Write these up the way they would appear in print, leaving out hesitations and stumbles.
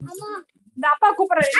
இந்த அப்பா கூப்பிடுறாரு.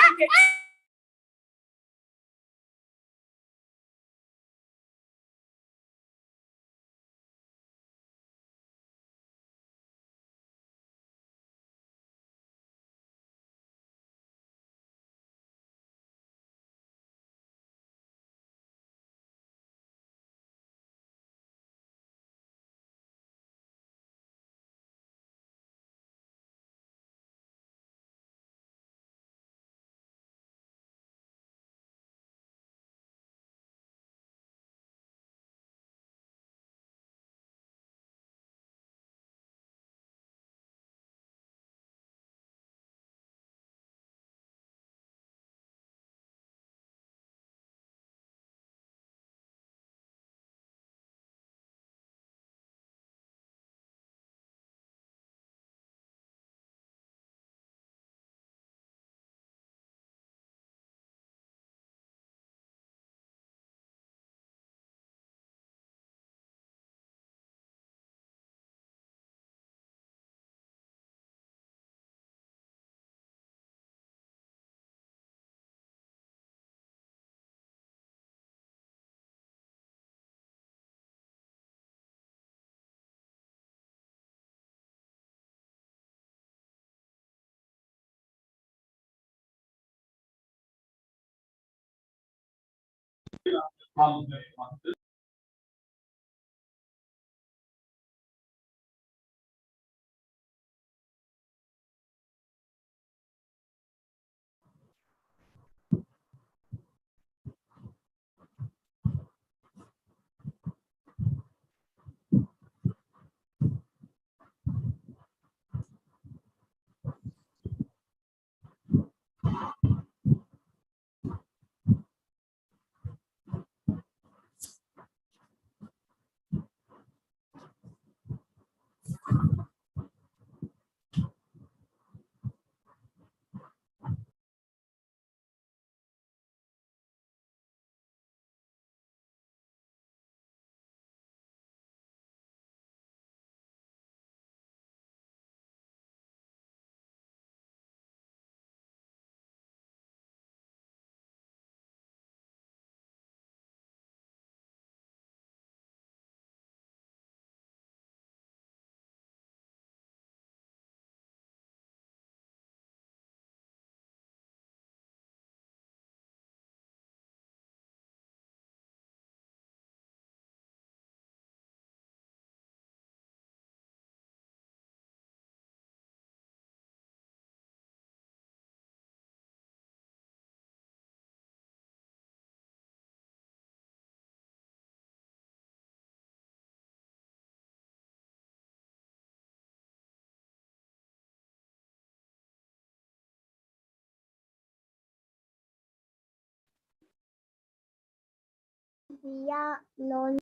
via non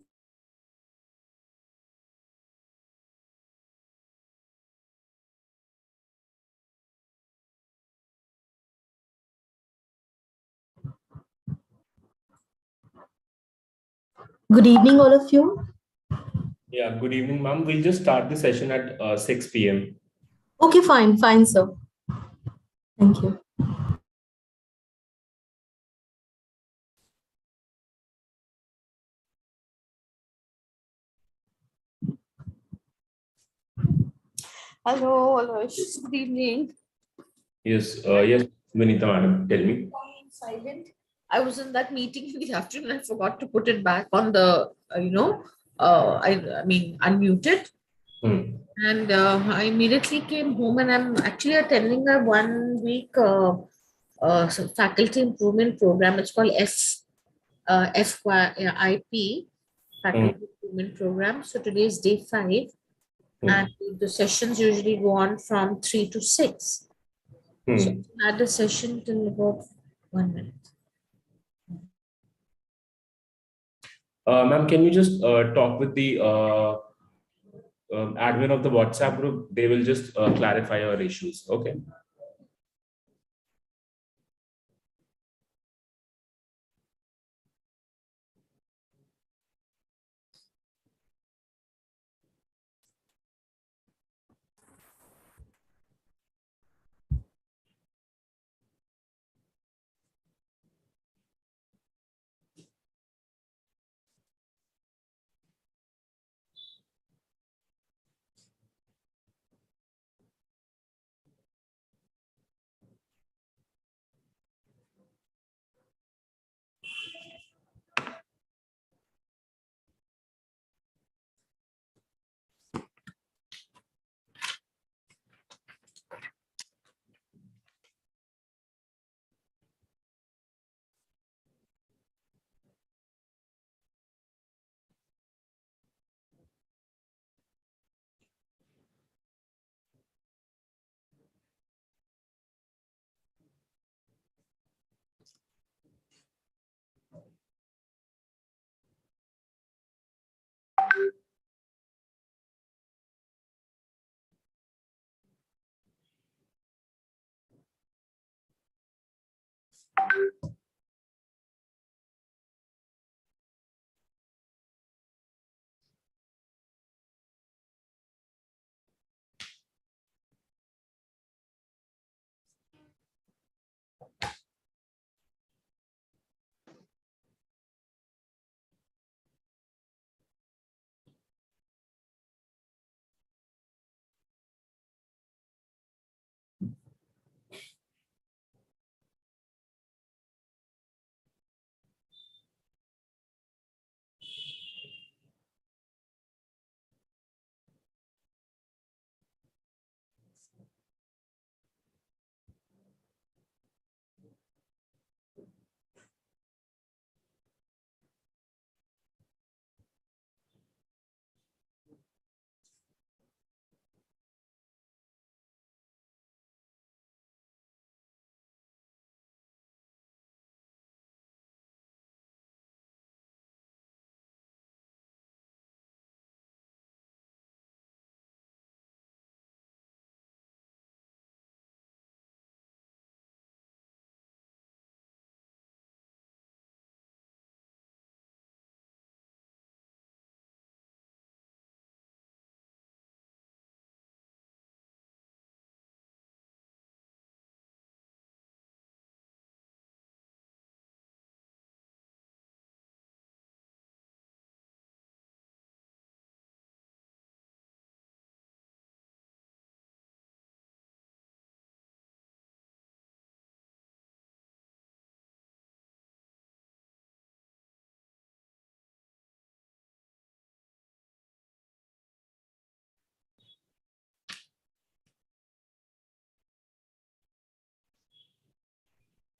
Good evening, all of you. Yeah, good evening, ma'am. We'll just start the session at 6 p.m. Okay, fine, sir. Thank you. Hello, Aloysius. Good evening. Yes, Vinita, madam, tell me. Silent. I was in that meeting in the afternoon. I forgot to put it back on the, I mean, unmuted. And I immediately came home and I'm actually attending a 1 week faculty improvement program. It's called FYIP, Faculty Improvement Program. So today is day 5. And the sessions usually go on from 3 to 6. So I had a session till about 1 minute. Ma'am, can you just talk with the admin of the WhatsApp group? They will just clarify your issues. Okay.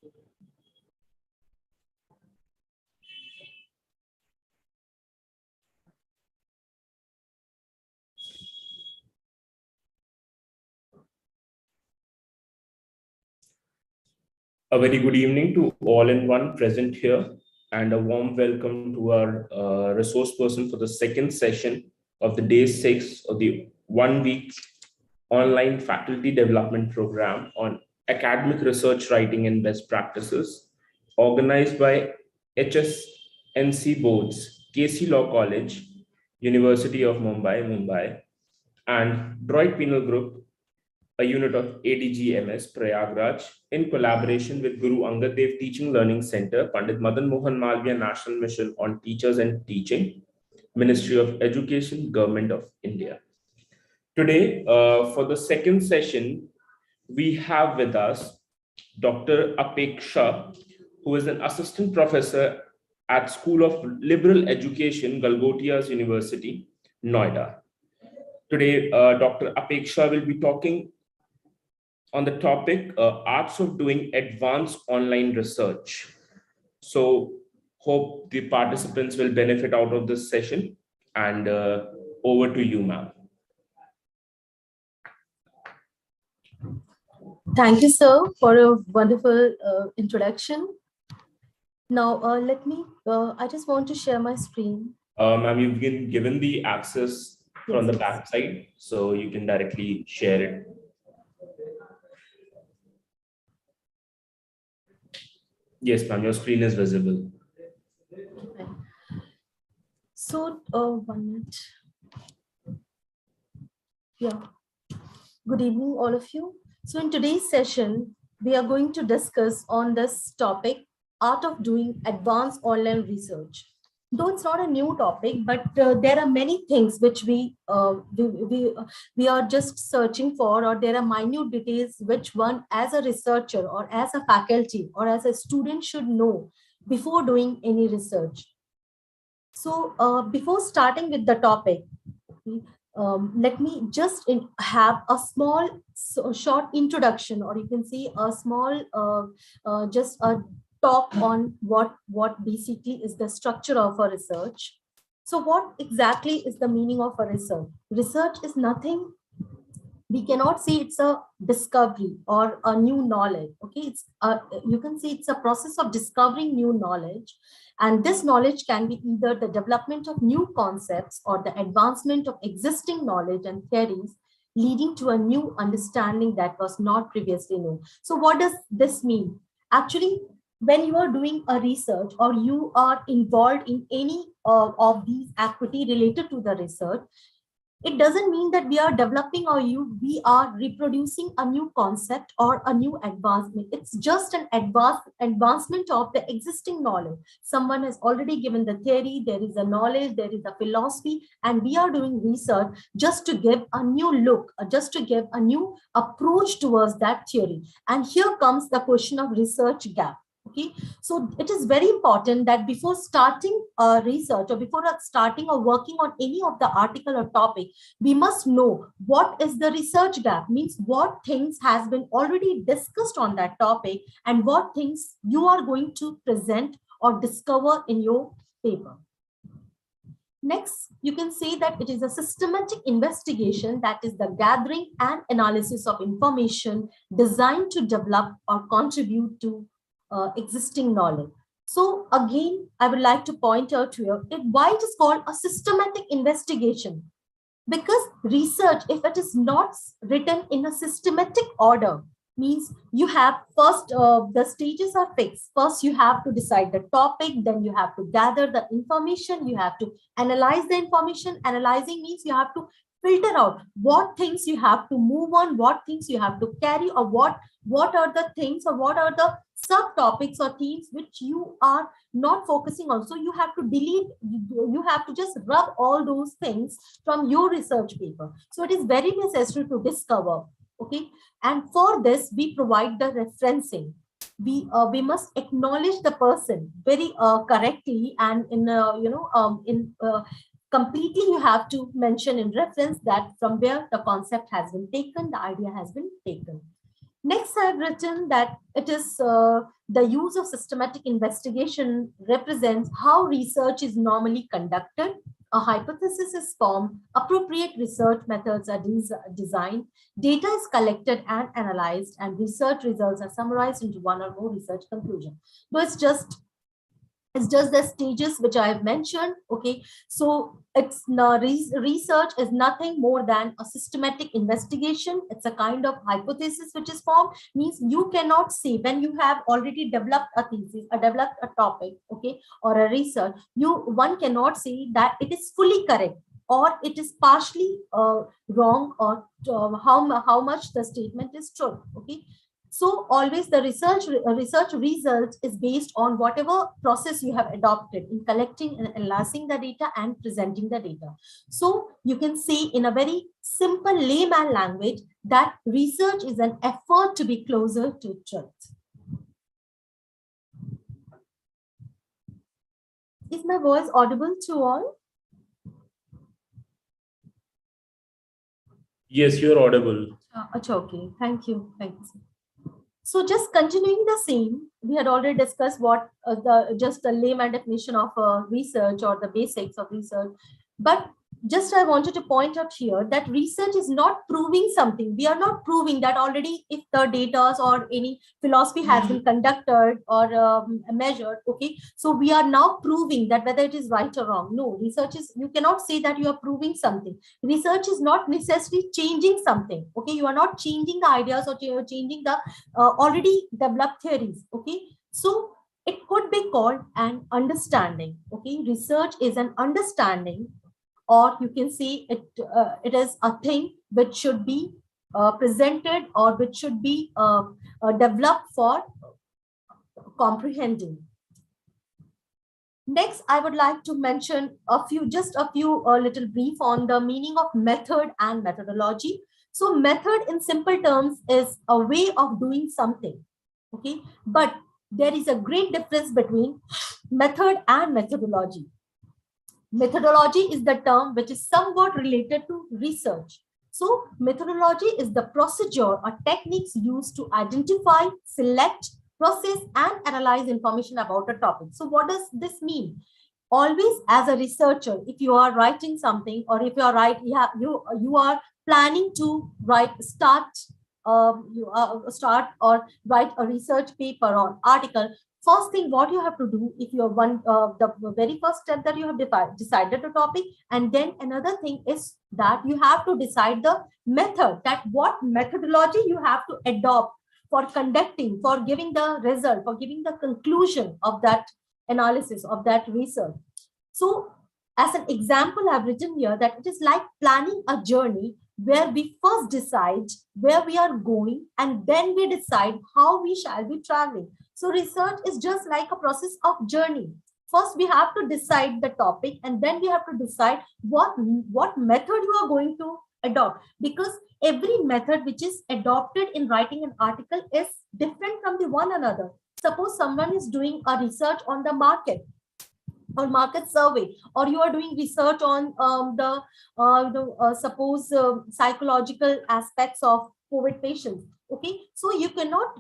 A very good evening to all in one present here, and a warm welcome to our resource person for the second session of the day 6 of the 1 week online faculty development program on academic research writing and best practices, organized by HSNC boards, KC Law College, University of Mumbai, and Droid Penal Group, a unit of ADGMS Prayagraj, in collaboration with Guru Angad Dev Teaching Learning Center, Pandit Madan Mohan Malviya National Mission on Teachers and Teaching, Ministry of Education, Government of India. Today, for the second session, we have with us Dr. Apeksha, who is an assistant professor at School of Liberal Education, Galgotias University, Noida. Today, Dr. Apeksha will be talking on the topic arts of doing advanced online research. So hope the participants will benefit out of this session, and over to you, ma'am. Thank you, sir, for a wonderful introduction. Now, I just want to share my screen. Ma'am, you've been given the access from the back side, so you can directly share it. Yes, ma'am, your screen is visible. Okay. So, 1 minute. Yeah. Good evening, all of you. So in today's session, we are going to discuss on this topic, art of doing advanced online research. Though it's not a new topic, but there are many things which we are just searching for, or there are minute details which one as a researcher or as a faculty or as a student should know before doing any research. So before starting with the topic, let me just have a small short introduction, or you can see a small just a talk on what basically is the structure of a research. So what exactly is the meaning of a research? Research is nothing. We cannot say it's a discovery or a new knowledge. Okay, it's you can see it's a process of discovering new knowledge, and this knowledge can be either the development of new concepts or the advancement of existing knowledge and theories, leading to a new understanding that was not previously known. So what does this mean? Actually, when you are doing a research or you are involved in any of these activity related to the research, it doesn't mean that we are developing or we are reproducing a new concept or a new advancement. It's just an advancement of the existing knowledge. Someone has already given the theory, there is a knowledge, there is a philosophy, and we are doing research just to give a new look, just to give a new approach towards that theory. And here comes the question of research gap. Okay, so it is very important that before starting a research or before starting or working on any of the article or topic, we must know what is the research gap, means what things has been already discussed on that topic and what things you are going to present or discover in your paper. Next, you can say that it is a systematic investigation, that is the gathering and analysis of information designed to develop or contribute to existing knowledge. So again, I would like to point out here why it is called a systematic investigation. Because research, if it is not written in a systematic order, means you have first, the stages are fixed. First, you have to decide the topic, then you have to gather the information, you have to analyze the information. Analyzing means you have to filter out what things you have to move on, what things you have to carry, or what are the things or what are the subtopics or themes which you are not focusing on. So you have to delete, you have to just rub all those things from your research paper. So it is very necessary to discover. Okay, and for this we provide the referencing. We must acknowledge the person very correctly, and in completely you have to mention in reference that from where the concept has been taken, the idea has been taken. Next, I've written that it is the use of systematic investigation represents how research is normally conducted. A hypothesis is formed, appropriate research methods are designed, data is collected and analyzed, and research results are summarized into one or more research conclusions. So it's just the stages which I have mentioned. Okay, so it's research is nothing more than a systematic investigation. It's a kind of hypothesis which is formed. Means you cannot say when you have already developed a thesis or developed a topic, okay, or a research, one cannot say that it is fully correct or it is partially wrong, or how much the statement is true. Okay, so always the research result is based on whatever process you have adopted in collecting and analyzing the data and presenting the data. So you can say in a very simple layman language that research is an effort to be closer to truth. Is my voice audible to all? Yes, you're audible. Okay, thank you. Thanks. So just continuing the same, we had already discussed what just the layman definition of research or the basics of research. But just I wanted to point out here that research is not proving something. We are not proving that already if the data or any philosophy has been conducted or measured. Okay, so we are now proving that whether it is right or wrong. No, research is, you cannot say that you are proving something. Research is not necessarily changing something. Okay, you are not changing the ideas or changing the already developed theories. Okay, so it could be called an understanding. Okay, research is an understanding, or you can say it is a thing which should be presented or which should be developed for comprehending. Next, I would like to mention just a few little brief on the meaning of method and methodology. So method in simple terms is a way of doing something. Okay, but there is a great difference between method and methodology. Methodology is the term which is somewhat related to research. So methodology is the procedure or techniques used to identify, select, process, and analyze information about a topic. So what does this mean? Always as a researcher, if you are writing something, or if you are you are planning to start or write a research paper or article, first thing what you have to do, if you are the very first step that you have decided the topic, and then another thing is that you have to decide the method, that what methodology you have to adopt for conducting, for giving the result, for giving the conclusion of that analysis of that research. So as an example, I've written here that it is like planning a journey where we first decide where we are going and then we decide how we shall be traveling. So research is just like a process of journey. First, we have to decide the topic, and then we have to decide what method you are going to adopt, because every method which is adopted in writing an article is different from the one another. Suppose someone is doing a research on the market or market survey, or you are doing research on suppose psychological aspects of COVID patients. Okay, so you cannot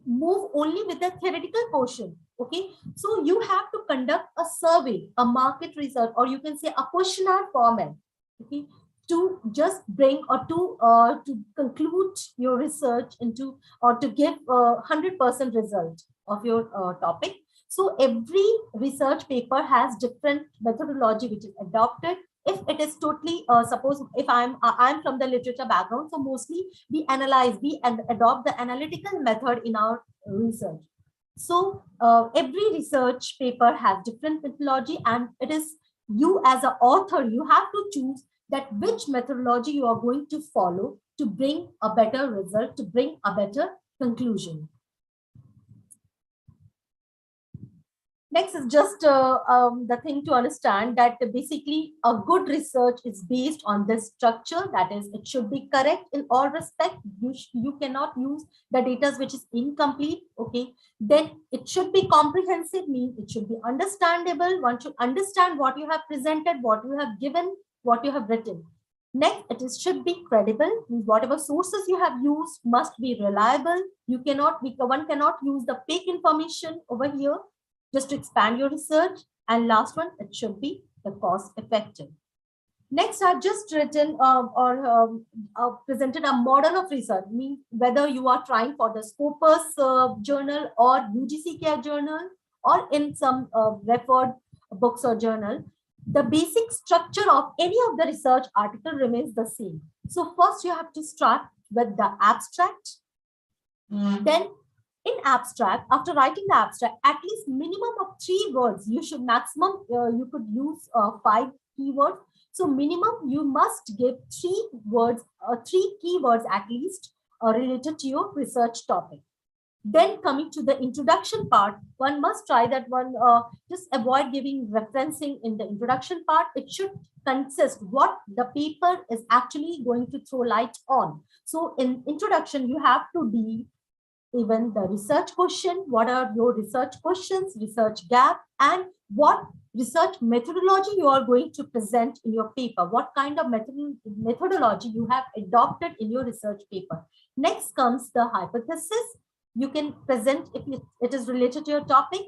move only with the theoretical portion. Okay, so you have to conduct a survey, a market research, or you can say a questionnaire format. Okay, to just bring or to conclude your research into, or to give 100% result of your topic. So every research paper has different methodology which is adopted. If it is totally, suppose if I'm from the literature background, so mostly we adopt the analytical method in our research. So every research paper has different methodology, and it is you as an author, you have to choose that which methodology you are going to follow to bring a better result, to bring a better conclusion. Next is just the thing to understand that basically a good research is based on this structure. That is, it should be correct in all respects. You cannot use the data which is incomplete. Okay, then it should be comprehensive, means it should be understandable. One should understand what you have presented, what you have given, what you have written. Next, should be credible. Means whatever sources you have used must be reliable. One cannot use the fake information over here just to expand your research. And last one, it should be the cost effective. Next, I've just written presented a model of research, means whether you are trying for the Scopus journal or UGC Care journal or in some referred books or journal. The basic structure of any of the research article remains the same. So first you have to start with the abstract. Then in abstract, after writing the abstract, at least minimum of 3 words. You should maximum, you could use 5 keywords. So minimum you must give 3 words, 3 keywords at least related to your research topic. Then coming to the introduction part, one must try that one, just avoid giving referencing in the introduction part. It should consist what the paper is actually going to throw light on. So in introduction, you have to be even the research question, what are your research questions, research gap, and what research methodology you are going to present in your paper, what kind of methodology you have adopted in your research paper. Next comes the hypothesis. You can present if it is related to your topic.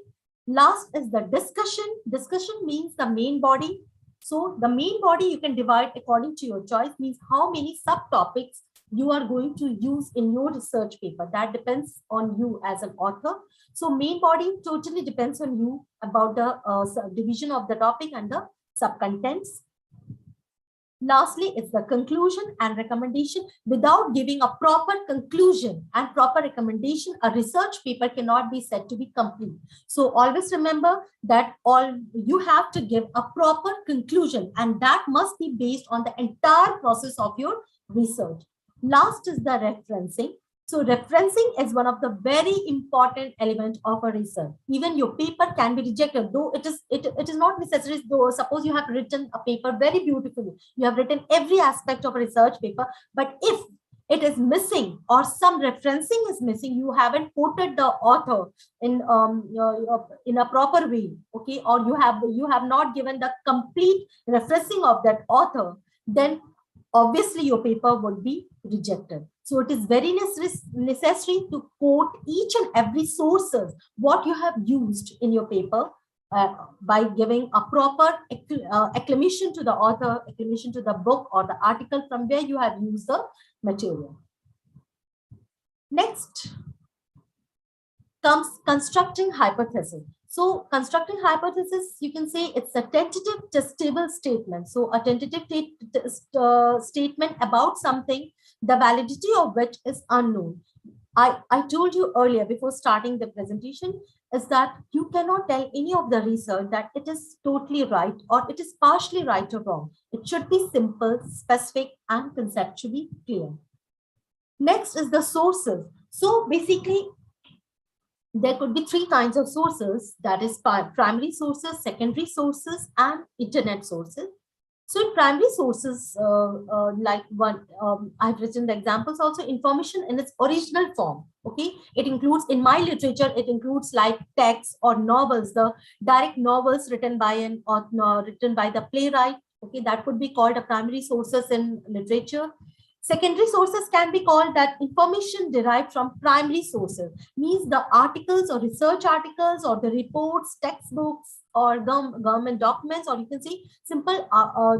Last is the discussion. Discussion means the main body. So the main body you can divide according to your choice, means how many subtopics you are going to use in your research paper. That depends on you as an author. So main body totally depends on you about the division of the topic and the subcontents. Lastly, it's the conclusion and recommendation. Without giving a proper conclusion and proper recommendation, a research paper cannot be said to be complete. So always remember that you have to give a proper conclusion, and that must be based on the entire process of your research. Last is the referencing. So referencing is one of the very important element of a research. Even your paper can be rejected, though it is not necessary. Though suppose you have written a paper very beautifully, you have written every aspect of a research paper, but if it is missing or some referencing is missing, you haven't quoted the author in a proper way, okay, or you have not given the complete referencing of that author, then obviously your paper would be rejected. So it is very necessary to quote each and every sources what you have used in your paper by giving a proper acclamation to the author, acclamation to the book or the article from where you have used the material. Next comes constructing hypothesis. So constructing hypothesis, you can say it's a tentative testable statement. So a tentative statement about something, the validity of which is unknown. I told you earlier before starting the presentation is that you cannot tell any of the research that it is totally right or it is partially right or wrong. It should be simple, specific, and conceptually clear. Next is the sources. So basically, there could be 3 kinds of sources, that is primary sources, secondary sources, and internet sources. So in primary sources, like one, I've written the examples also, information in its original form. Okay, it includes, in my literature, it includes like texts or novels, the direct novels written by written by the playwright. Okay, that could be called a primary sources in literature. Secondary sources can be called that information derived from primary sources, means the articles or research articles or the reports, textbooks, or government documents, or you can see simple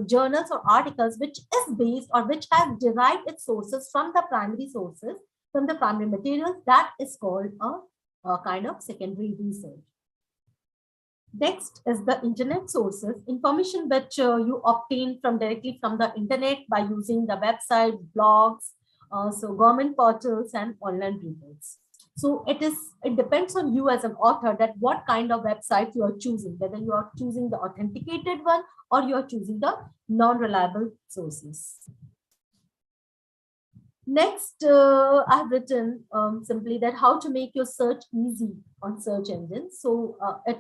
journals or articles which is based or which has derived its sources from the primary sources, from the primary materials. That is called a kind of secondary research. Next is the internet sources, information which you obtain directly from the internet by using the website, blogs, so government portals and online reports. So it depends on you as an author that what kind of website you are choosing, whether you are choosing the authenticated one or you are choosing the non-reliable sources. Next, I've written simply that how to make your search easy on search engines. So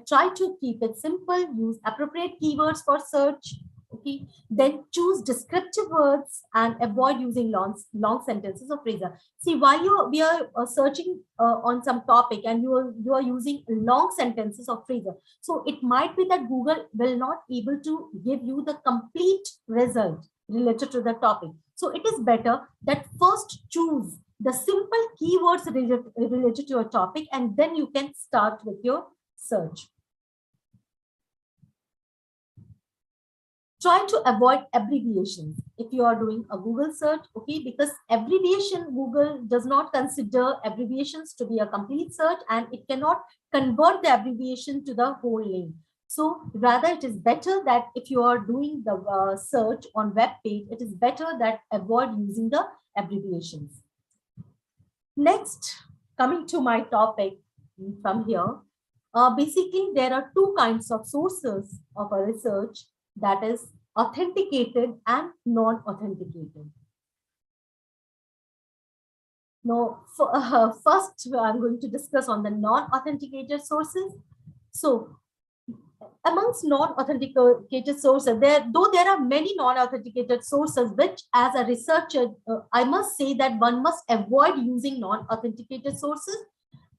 try to keep it simple, use appropriate keywords for search. Okay, then choose descriptive words and avoid using long sentences or phrases. See, while we are searching on some topic and you are using long sentences or phrases, so it might be that Google will not able to give you the complete result. related to the topic. So it is better that first choose the simple keywords related to your topic, and then you can start with your search. Try to avoid abbreviations if you are doing a Google search, okay, because abbreviation, Google does not consider abbreviations to be a complete search, and it cannot convert the abbreviation to the whole name. So rather, it is better that if you are doing the search on web page, it is better that avoid using the abbreviations. Next, coming to my topic from here, basically there are two kinds of sources of a research, that is authenticated and non-authenticated. Now, first I'm going to discuss on the non-authenticated sources. So amongst non-authenticated sources, though there are many non-authenticated sources, which as a researcher, I must say that one must avoid using non-authenticated sources.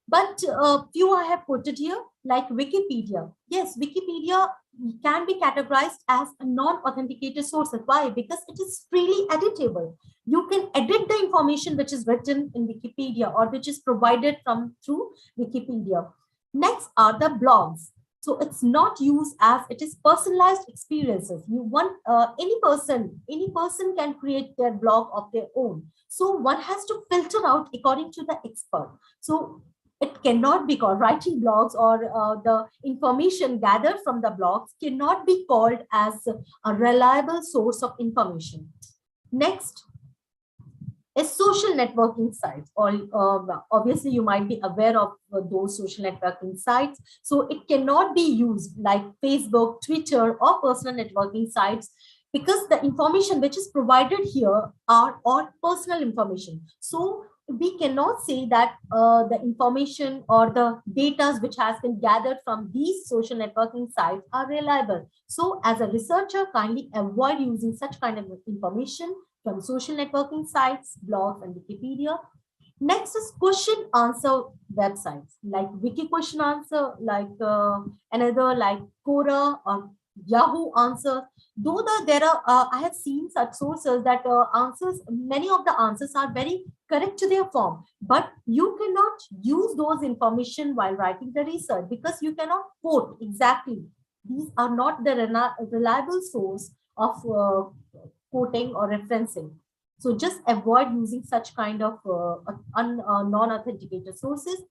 But few I have put it here, like Wikipedia. Yes, Wikipedia can be categorized as a non-authenticated source. Why? Because it is freely editable. You can edit the information which is written in Wikipedia or which is provided through Wikipedia. Next are the blogs. So it's not used as it is personalized experiences. You want any person can create their blog of their own. So one has to filter out according to the expert. So it cannot be called writing blogs, or the information gathered from the blogs cannot be called as a reliable source of information. Next is social networking sites. Or obviously you might be aware of those social networking sites. So it cannot be used like Facebook, Twitter, or personal networking sites, because the information which is provided here are all personal information. So we cannot say that the information or the data which has been gathered from these social networking sites are reliable. So as a researcher, kindly avoid using such kind of information from social networking sites, blogs, and Wikipedia. Next is question answer websites like Wiki Question Answer, like another like Quora or Yahoo Answer. Though there are, I have seen such sources that many of the answers are very correct to their form, but you cannot use those information while writing the research because you cannot quote exactly. These are not the reliable source of quoting or referencing. So just avoid using such kind of non-authenticated sources.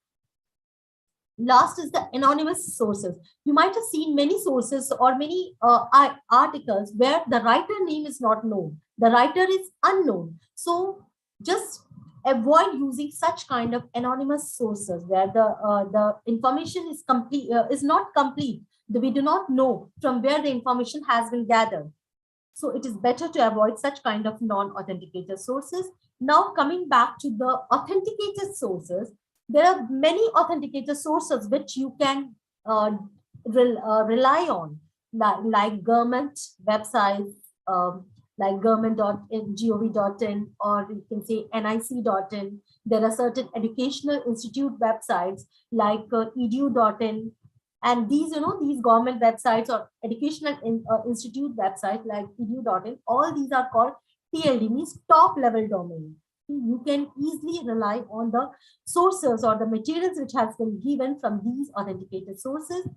Last is the anonymous sources. You might have seen many sources or many articles where the writer name is not known. The writer is unknown. So just avoid using such kind of anonymous sources where the information is complete, is not complete. We do not know from where the information has been gathered. So it is better to avoid such kind of non-authenticated sources. Now coming back to the authenticated sources, there are many authenticated sources which you can rely on, like government websites, like government.gov.in, or you can say nic.in. There are certain educational institute websites like edu.in. And these, these government websites or educational institute websites like edu.in, all these are called TLD, means top level domain. You can easily rely on the sources or the materials which has been given from these authenticated sources.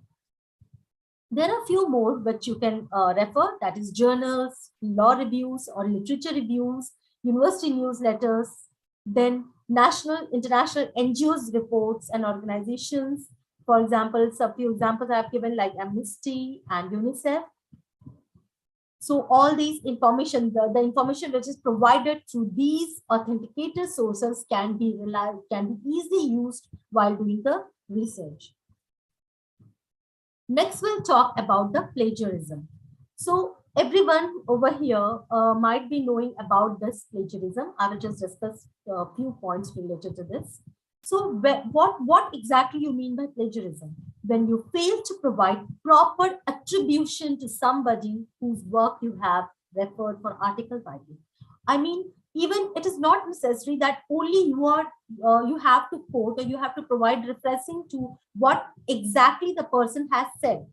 There are a few more which you can refer, that is journals, law reviews or literature reviews, university newsletters, then national, international NGOs reports and organizations. For example, a few examples I have given like Amnesty and UNICEF. So all these information, the information which is provided through these authenticated sources can be easily used while doing the research. Next, we'll talk about the plagiarism. So everyone over here might be knowing about this plagiarism. I will just discuss a few points related to this. So what exactly you mean by plagiarism? When you fail to provide proper attribution to somebody whose work you have referred for article writing. I mean, even it is not necessary that only you have to quote or you have to provide referencing to what exactly the person has said,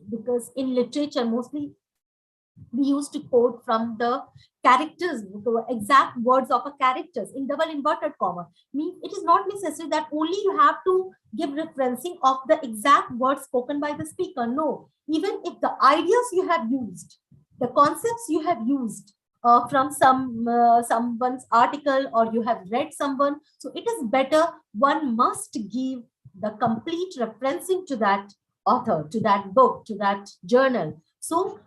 because in literature mostly We used to quote from the characters, the exact words of a characters in double inverted comma. Means it is not necessary that only you have to give referencing of the exact words spoken by the speaker. No, even if the ideas you have used, the concepts you have used from someone's article, or you have read someone, so it is better one must give the complete referencing to that author, to that book, to that journal. So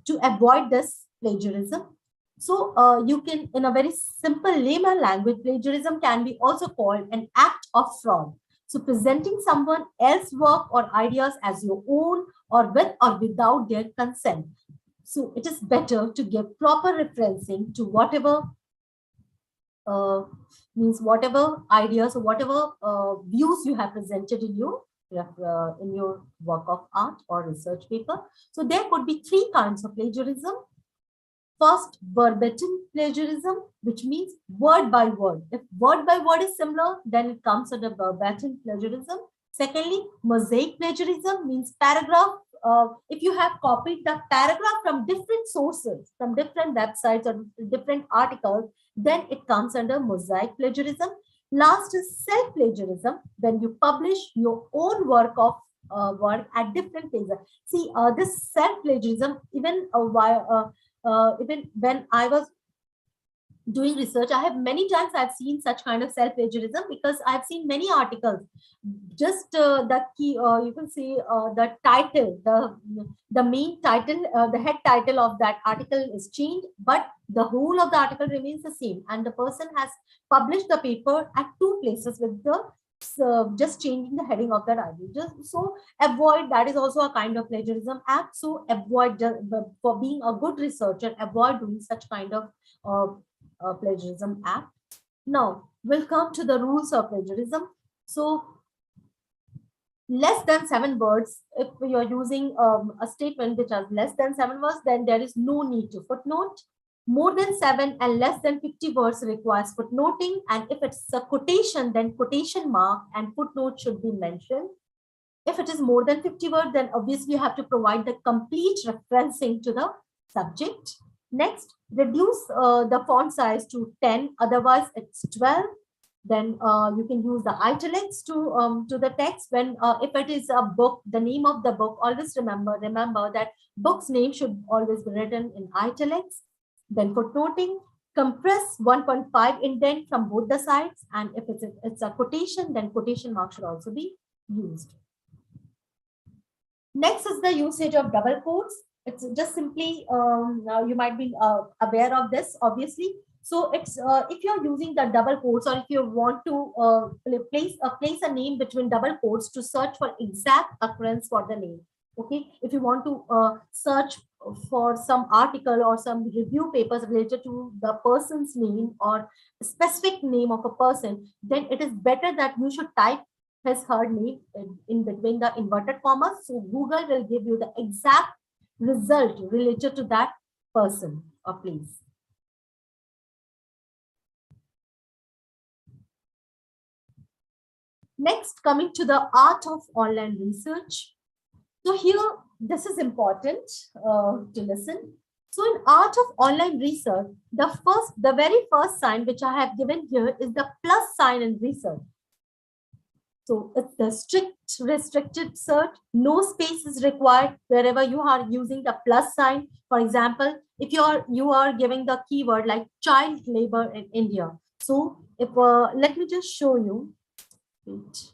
to avoid this plagiarism. So you can, in a very simple layman language, plagiarism can be also called an act of fraud. So presenting someone else's work or ideas as your own, or with or without their consent. So it is better to give proper referencing to whatever means whatever ideas or whatever views you have presented in your work of art or research paper. So there could be three kinds of plagiarism. First, verbatim plagiarism, which means word by word. If word by word is similar, then it comes under verbatim plagiarism. Secondly, mosaic plagiarism means paragraph. If you have copied the paragraph from different sources, from different websites or different articles, then it comes under mosaic plagiarism. Last is self-plagiarism, when you publish your own work of work at different places. See, this self-plagiarism, even when I was doing research, I have many times I've seen such kind of self-plagiarism, because I've seen many articles. Just the key, you can see the title, the main title, the head title of that article is changed, but the whole of the article remains the same, and the person has published the paper at two places with the just changing the heading of that article. Just so avoid, that is also a kind of plagiarism act. So avoid, for being a good researcher, avoid doing such kind of plagiarism act. Now we'll come to the rules of plagiarism. So less than 7 words, if you are using a statement which has less than 7 words, then there is no need to footnote. More than 7 and less than 50 words requires footnoting, and if it's a quotation, then quotation mark and footnote should be mentioned. If it is more than 50 words, then obviously you have to provide the complete referencing to the subject. Next, reduce the font size to 10, otherwise it's 12. Then you can use the italics to the text. When if it is a book, the name of the book, always remember that book's name should always be written in italics. Then footnoting, compress 1.5 indent from both the sides, and if it's a quotation, then quotation mark should also be used. Next is the usage of double quotes. It's just simply, you might be aware of this, obviously. So it's if you're using the double quotes, or if you want to place a name between double quotes to search for exact occurrence for the name. Okay, if you want to search for some article or some review papers related to the person's name or specific name of a person, then it is better that you should type her name in between the inverted commas. So Google will give you the exact result related to that person or place. Next, coming to the art of online research. So here, this is important to listen. So in art of online research, the very first sign which I have given here is the plus sign in research. So it's the strict restricted search. No space is required wherever you are using the plus sign. For example, if you are giving the keyword like child labor in India. So if let me just show you. Wait.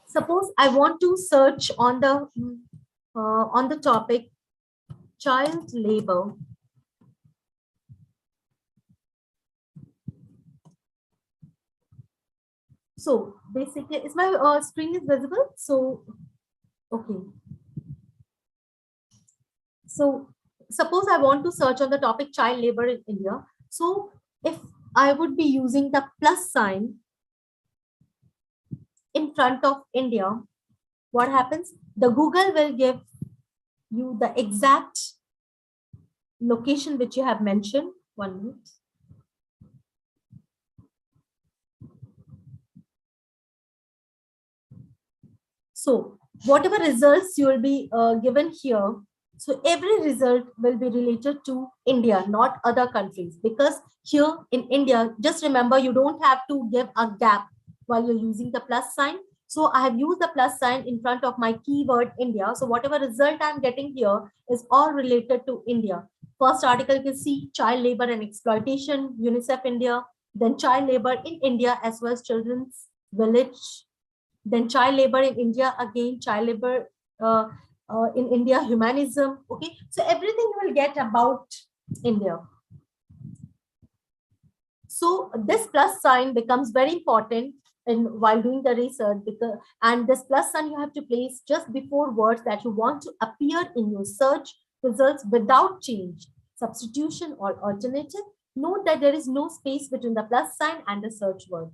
Suppose I want to search on the topic child labor. So basically, is my screen is visible? So, okay. So suppose I want to search on the topic child labor in India. So if I would be using the plus sign in front of India, what happens? The Google will give you the exact location which you have mentioned. 1 minute. So whatever results you will be given here, so every result will be related to India, not other countries, because here in India, just remember, you don't have to give a gap while you're using the plus sign. So I have used the plus sign in front of my keyword India. So whatever result I'm getting here is all related to India. First article, you can see child labor and exploitation, UNICEF India, then child labor in India as well as children's village, then child labor in India, again child labor in India, humanism. Okay, so everything you will get about India. So this plus sign becomes very important in while doing the research, because and this plus sign you have to place just before words that you want to appear in your search results without change, substitution, or alternative. Note that there is no space between the plus sign and the search word.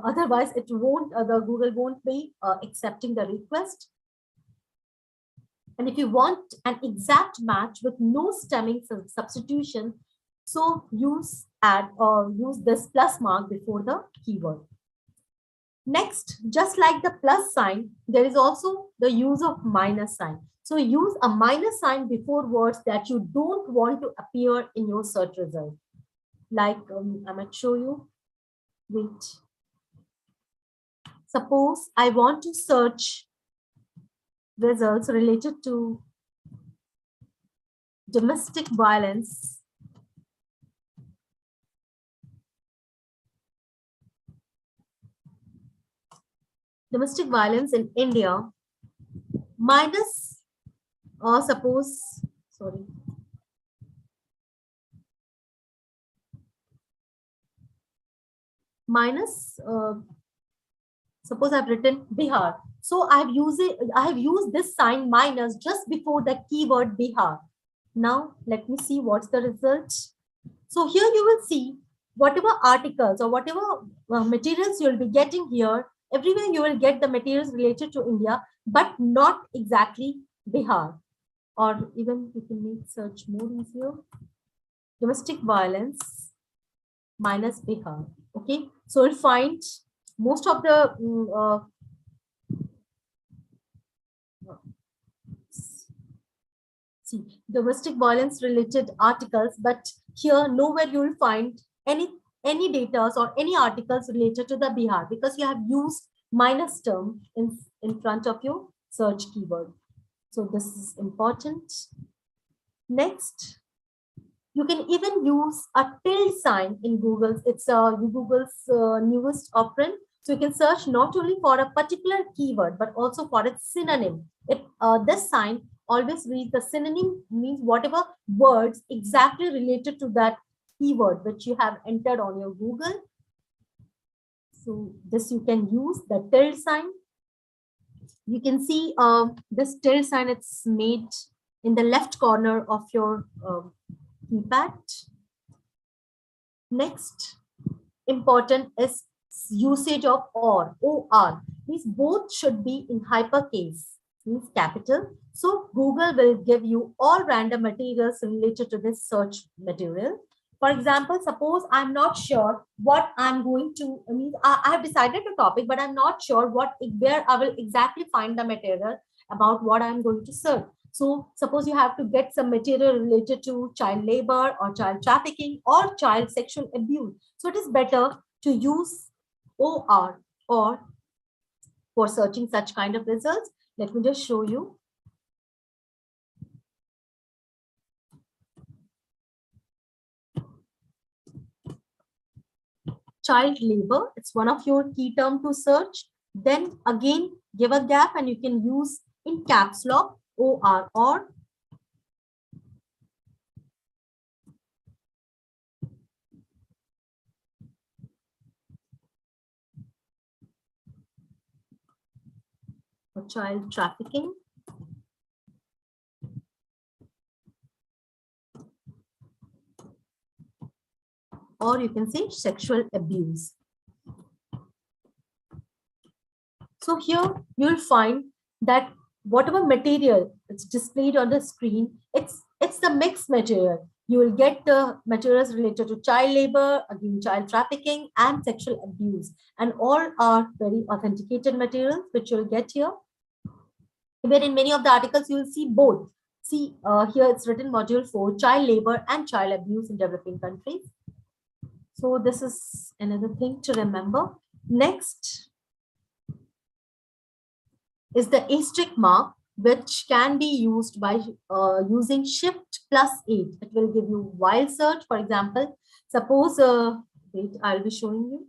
Otherwise, it won't, the Google won't be accepting the request. And if you want an exact match with no stemming substitution, so use add or use this plus mark before the keyword. Next, just like the plus sign, there is also the use of minus sign. So use a minus sign before words that you don't want to appear in your search result. Like I might show you. Wait. Suppose I want to search results related to domestic violence . Domestic violence in India minus, or suppose, sorry. Minus, suppose I've written Bihar. So I have used this sign minus just before the keyword Bihar. Now let me see what's the result. So here you will see whatever articles or whatever materials you'll be getting here, everywhere you will get the materials related to India, but not exactly Bihar. Or even you can make search more easier. Domestic violence minus Bihar. Okay, so you'll find most of the domestic violence related articles, but here nowhere you will find any data or any articles related to the Bihar, because you have used minus term in front of your search keyword. So this is important. Next, you can even use a tilde sign in Google. It's Google's newest operand. So you can search not only for a particular keyword, but also for its synonym. This sign always reads the synonym, means whatever words exactly related to that keyword which you have entered on your Google. So this you can use the tilde sign. You can see this tilde sign, it's made in the left corner of your keypad. Next, important is usage of or, These both should be in hypercase, means capital. So Google will give you all random materials related to this search material. For example, suppose I'm not sure what I'm going to, I have decided the topic, but I'm not sure where I will exactly find the material about what I'm going to search. So suppose you have to get some material related to child labor or child trafficking or child sexual abuse. So it is better to use OR for searching such kind of results. Let me just show you. Child labor, it's one of your key term to search. Then again, give a gap and you can use in caps lock OR or. For child trafficking. Or you can say sexual abuse. So here you'll find that whatever material it's displayed on the screen, it's the mixed material. You will get the materials related to child labor, again, child trafficking and sexual abuse. And all are very authenticated materials, which you'll get here. Even in many of the articles, you will see both. See, here it's written module 4, child labor and child abuse in developing countries. So this is another thing to remember. Next is the asterisk mark, which can be used by using Shift +8. It will give you while search. For example, suppose, wait, I'll be showing you.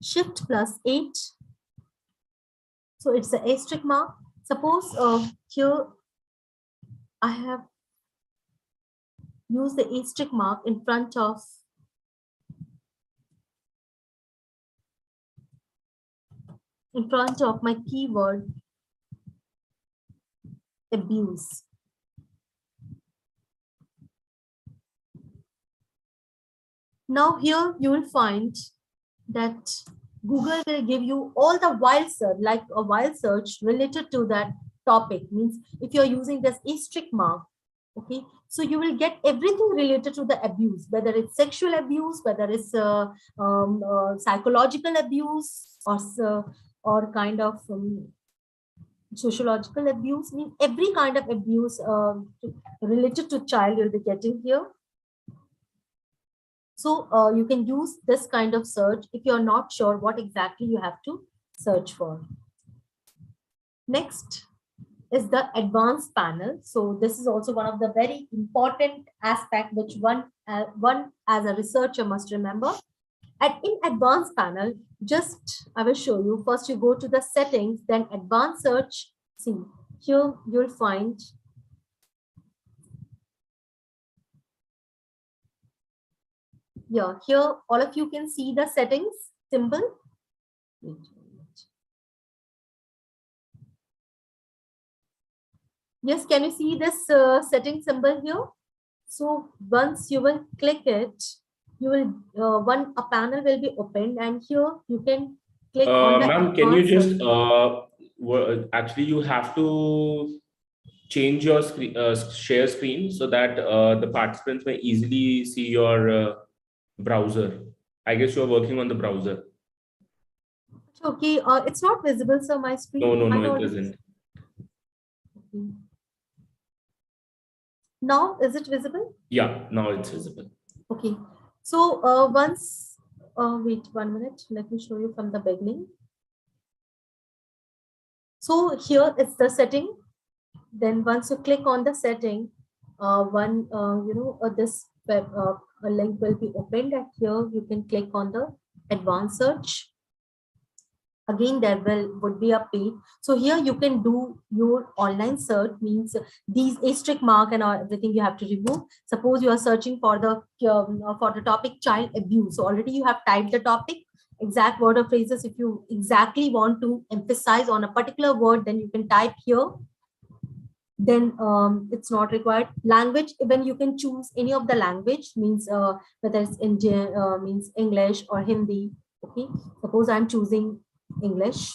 Shift +8. So it's the asterisk mark. Suppose here I have used the asterisk mark in front of my keyword abuse. Now here you will find that Google will give you all the wild search, like a wild search related to that topic. Means if you're using this asterisk mark, okay, so you will get everything related to the abuse, whether it's sexual abuse, whether it's psychological abuse, or kind of sociological abuse. Means every kind of abuse related to child you'll be getting here. So you can use this kind of search if you're not sure what exactly you have to search for. Next is the advanced panel. So this is also one of the very important aspect which one as a researcher must remember. And in advanced panel, just I will show you. First you go to the settings, then advanced search. See, here you'll find here all of you can see the settings symbol. Yes, can you see this setting symbol here? So once you will click it, you will a panel will be opened, and here you can click on the ma'am, can you just actually you have to change your screen, share screen, so that the participants may easily see your browser. I guess you're working on the browser. Okay, it's not visible, so my screen. No, it isn't. Okay. Now, is it visible? Yeah, now it's visible. Okay, so once, wait 1 minute, let me show you from the beginning. So here it's the setting. Then once you click on the setting, this web a link will be opened, and here you can click on the advanced search. Again, there would be a page. So here you can do your online search. Means these asterisk mark and everything you have to remove. Suppose you are searching for the topic child abuse. So already you have typed the topic, exact word or phrases. If you exactly want to emphasize on a particular word, then you can type here. Then it's not required. Language, even you can choose any of the language. Means whether it's Indian, means English or Hindi. Okay, suppose I'm choosing English.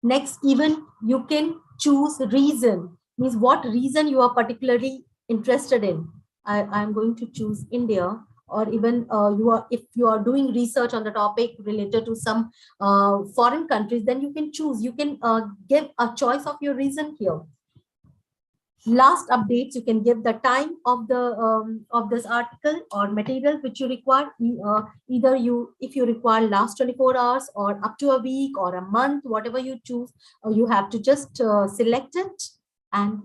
Next, even you can choose reason. Means what reason you are particularly interested in. I'm going to choose India. Or even if you are doing research on the topic related to some foreign countries, then you can choose. You can give a choice of your reason here. Last updates, you can give the time of the of this article or material which you require. Either if you require last 24 hours or up to a week or a month, whatever you choose, you have to just select it and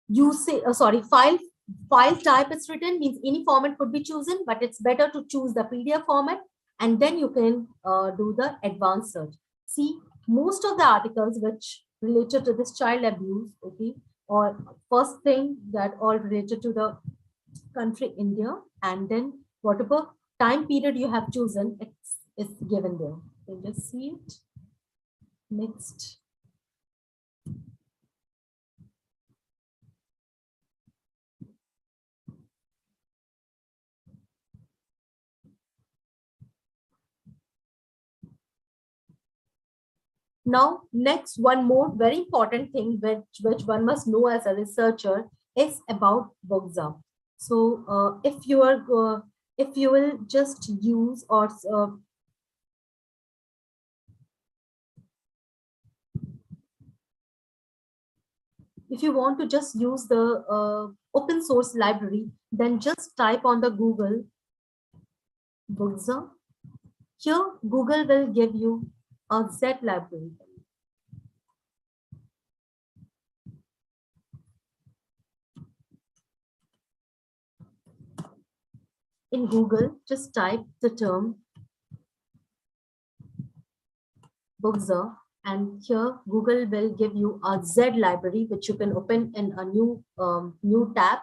you say file type is written. Means any format could be chosen, but it's better to choose the PDF format, and then you can do the advanced search. See, most of the articles which related to this child abuse, okay, or first thing that all related to the country India, and then whatever time period you have chosen, it's given there. You just see it. Next. Now, next, one more very important thing which one must know as a researcher is about Bugza. So if you will just use or if you want to just use the open source library, then just type on the Google Bugza. Here, Google will give you a Z library. In Google, just type the term Bugza, and here Google will give you a Z library, which you can open in a new tab.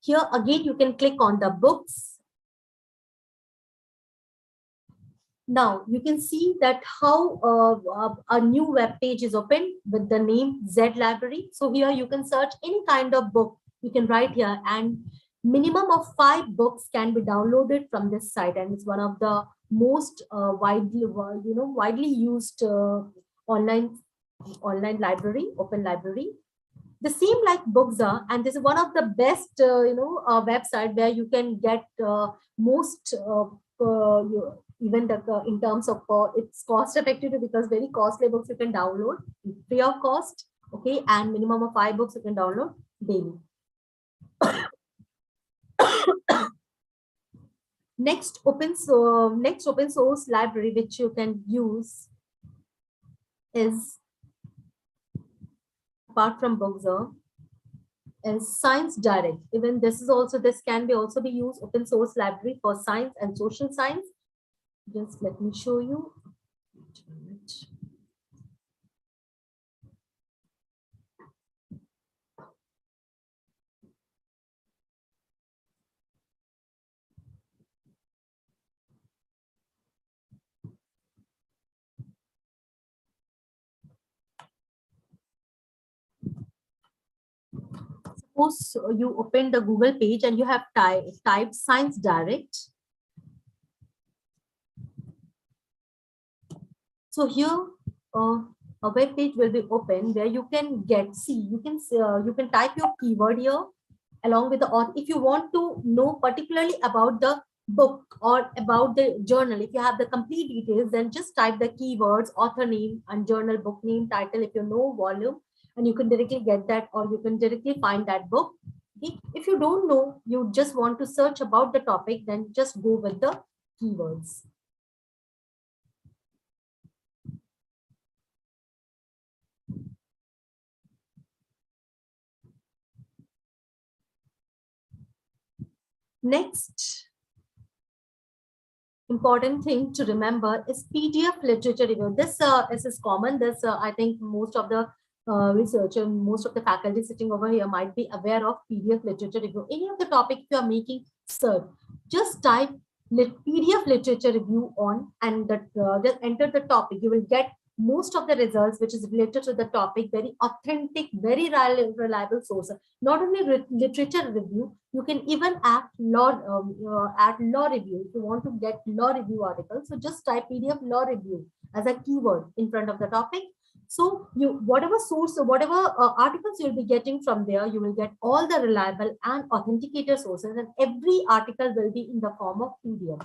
Here again, you can click on the books. Now you can see that how a new web page is opened with the name Z library. So here you can search any kind of book. You can write here, and minimum of 5 books can be downloaded from this site, and it's one of the most widely used online library, open library. The same like Bugza, and this is one of the best website where you can get most even in terms of it's cost effective, because very costly books you can download free of cost. Okay, and minimum of 5 books you can download daily. Next open source library which you can use is, apart from Bugza, is Science Direct. Even this can also be used open source library for science and social science. Just let me show you. Suppose you open the Google page and you have typed Science Direct. So here a web page will be open where you can you can type your keyword here along with the author. If you want to know particularly about the book or about the journal, if you have the complete details, then just type the keywords, author name and journal, book name, title, if you know, volume, and you can directly get that, or you can directly find that book. Okay? If you don't know, you just want to search about the topic, then just go with the keywords. Next important thing to remember is PDF literature review. This is common. This I think most of the researcher, most of the faculty sitting over here might be aware of PDF literature review. Any of the topic you are making search, just type PDF literature review on, and just enter the topic. You will get most of the results which is related to the topic, very authentic, very reliable source. Not only literature review, you can even add law review. If you want to get law review articles, so just type PDF law review as a keyword in front of the topic. So whatever source or whatever articles you'll be getting from there, you will get all the reliable and authenticated sources, and every article will be in the form of PDF,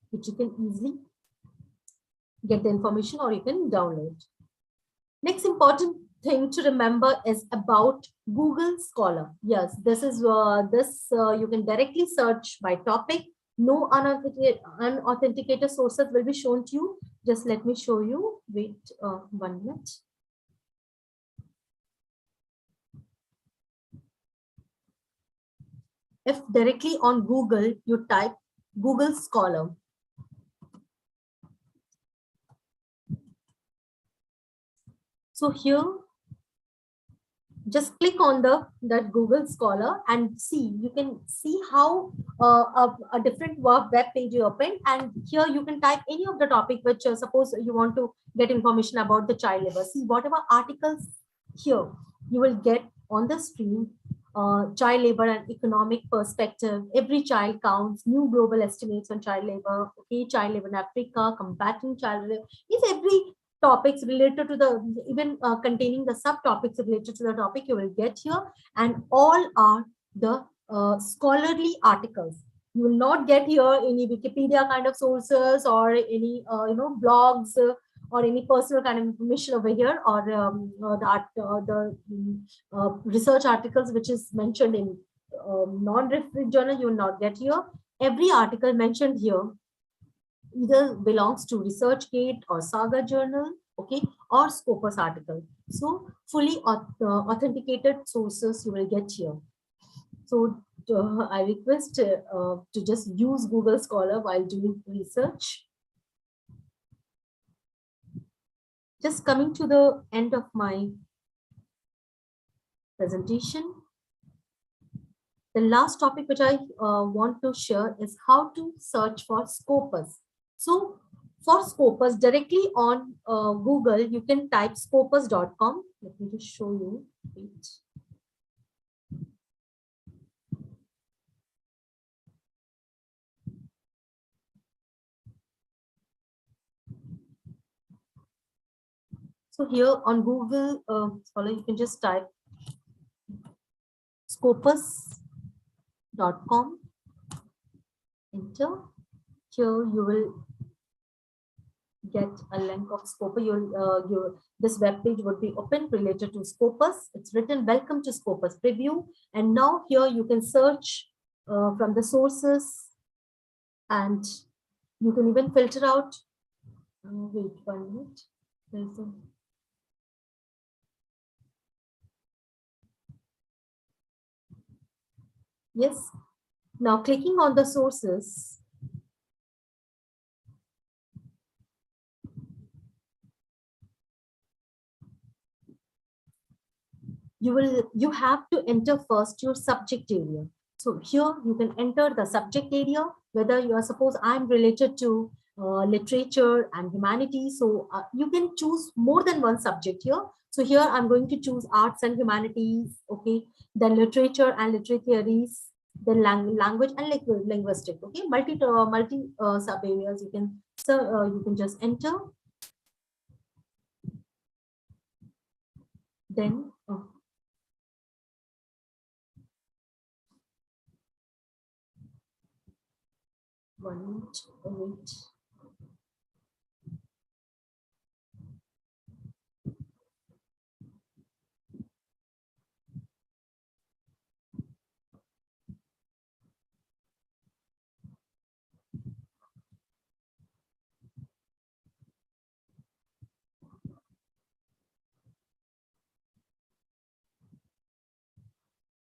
which you can easily get the information or you can download. Next important thing to remember is about Google Scholar. Yes, this is you can directly search by topic. No unauthenticated sources will be shown to you. Just let me show you. Wait 1 minute. If directly on Google you type Google Scholar, so here just click on that Google Scholar and see. You can see how a different web page you open, and here you can type any of the topic which suppose you want to get information about the child labor. See whatever articles here you will get on the screen. Child labor and economic perspective, every child counts, new global estimates on child labor, okay, child labor in Africa, combating child labor, is every topics related to the, even containing the subtopics related to the topic you will get here, and all are the scholarly articles. You will not get here any Wikipedia kind of sources or any blogs or any personal kind of information over here, or research articles which is mentioned in non-reference journal. You will not get here. Every article mentioned here either belongs to ResearchGate or Saga Journal, okay, or Scopus article. So fully authenticated sources you will get here. So I request to just use Google Scholar while doing research. Just coming to the end of my presentation. The last topic which I want to share is how to search for Scopus. So for Scopus, directly on Google, you can type scopus.com. Let me just show you. Wait. So here on Google Scholar, you can just type scopus.com. Enter. Here you will get a link of Scopus. This web page would be open related to Scopus. It's written "Welcome to Scopus Preview," and now here you can search from the sources, and you can even filter out. Wait 1 minute. There's a yes. Now clicking on the sources, you have to enter first your subject area. So here you can enter the subject area, whether you are, suppose I'm related to literature and humanities. So you can choose more than one subject here. So here I'm going to choose arts and humanities, okay, then literature and literary theories, then language and linguistic, okay, multi sub areas you can, so you can just enter. Then wait.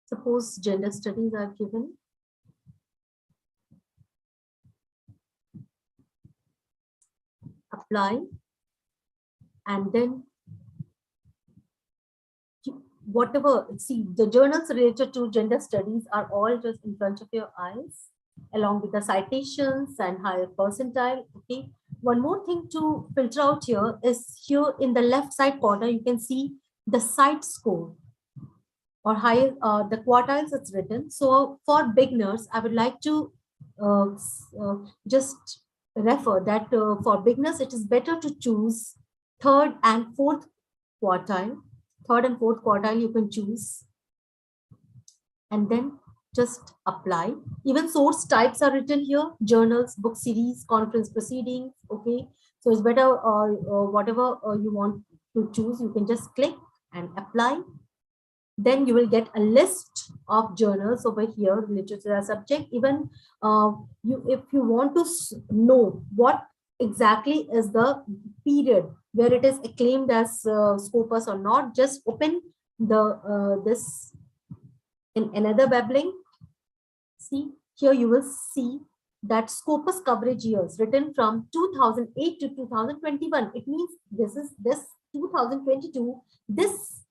Suppose gender studies are given. Apply, and then whatever, see, the journals related to gender studies are all just in front of your eyes, along with the citations and higher percentile, okay. One more thing to filter out here is here in the left side corner, you can see the site score or higher, the quartiles it's written. So for beginners, I would like to just refer that for beginners, it is better to choose third and fourth quartile. Third and fourth quartile you can choose, and then just apply. Even source types are written here: journals, book series, conference proceedings, okay. So it's better whatever you want to choose, you can just click and apply. Then you will get a list of journals over here related to the subject. Even if you want to know what exactly is the period where it is acclaimed as Scopus or not, just open the this in another web link. See, here you will see that Scopus coverage years written from 2008 to 2021. It means this 2022. This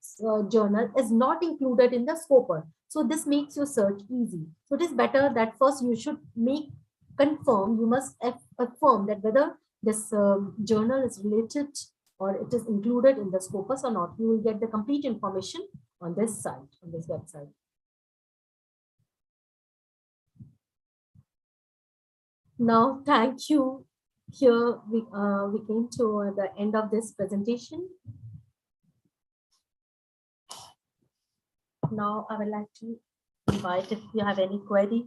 journal is not included in the Scopus. So this makes your search easy. So it is better that first you should confirm, you must affirm that whether this journal is related or it is included in the Scopus or not. You will get the complete information on this site, on this website. Now, thank you here we came to the end of this presentation. Now I would like to invite if you have any query.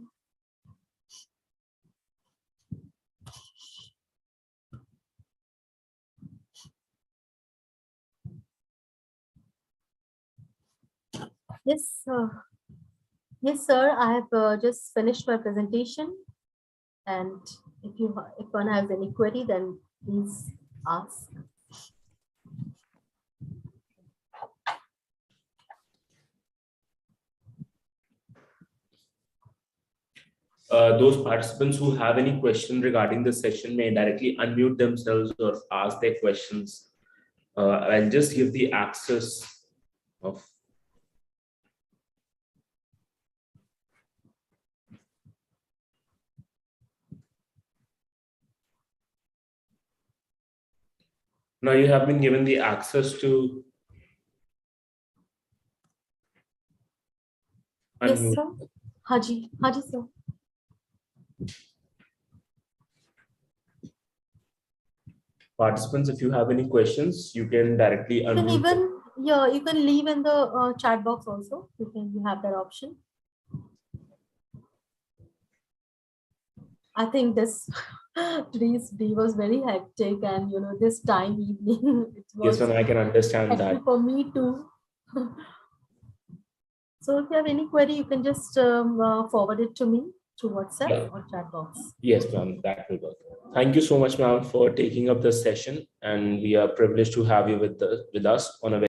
Yes, yes, sir. I have just finished my presentation, and if one has any query, then please ask. Those participants who have any question regarding the session may directly unmute themselves or ask their questions. I'll just give the access of. Now you have been given the access to. Yes, unmute. sir. Haji, sir. Participants, if you have any questions, you can directly You can unmute. even, yeah, you can leave in the chat box also. You have that option. I think this today's day was very hectic, and this time evening it was Yes, ma'am, I can understand that. hectic for me too. So if you have any query, you can just forward it to me through WhatsApp Yeah. or chat box. Yes, ma'am, that will work. Thank you so much, ma'am, for taking up the session, and we are privileged to have you with us on a